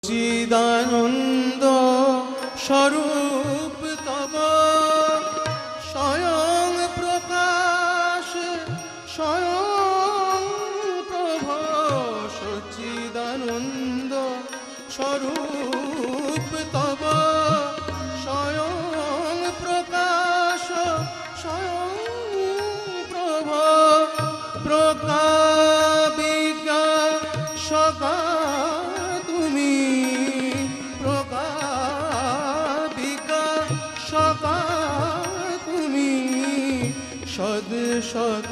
চিদানন্দ স্বরূপ তব স্বয়ং প্রকাশ স্বয়ং প্রভ সচ্চিদানন্দ স্বরূপ তব স্বয়ং প্রকাশ স্বয়ং প্রভ প্রকাবিকা সকা তুমি প্রকাবিকা সকা তুমি সদ শত